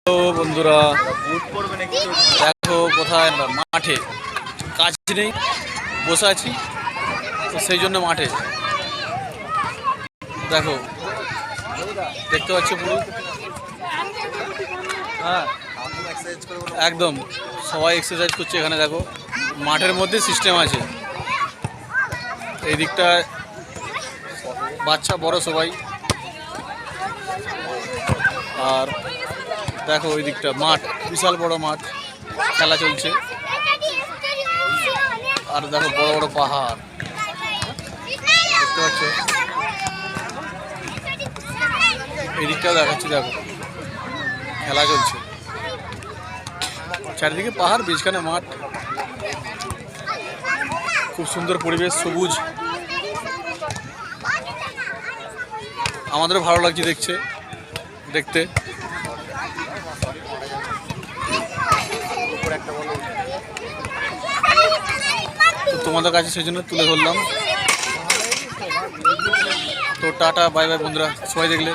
Hello বন্ধুরা, দেখো কোথায় আমরা মাঠে, কাজ নেই, বসে আছি, তো সেই জন্য মাঠে দেখো দেখতে পাচ্ছ পুরো। হ্যাঁ, একদম সবাই এক্সারসাইজ করছে এখানে। দেখো মাঠের মধ্যে সিস্টেম আছে, এই দিকটা বাচ্চা বড় সবাই, আর দেখো ওই দিকটা মাঠ, বিশাল বড় মাঠ, খেলা চলছে। আর দেখো বড় বড় পাহাড় দেখতে পাচ্ছ, এই দিকটাও দেখাচ্ছি। দেখো খেলা চলছে, চারিদিকে পাহাড়, মাঝখানে মাঠ, খুব সুন্দর পরিবেশ, সবুজ। আমাদেরও ভালো লাগছে দেখতে। তো তোমাদের কাছে সেই জন্য তুলে ধরলাম। তো টাটা, বাই বাই বন্ধুরা, সবাই দেখলে।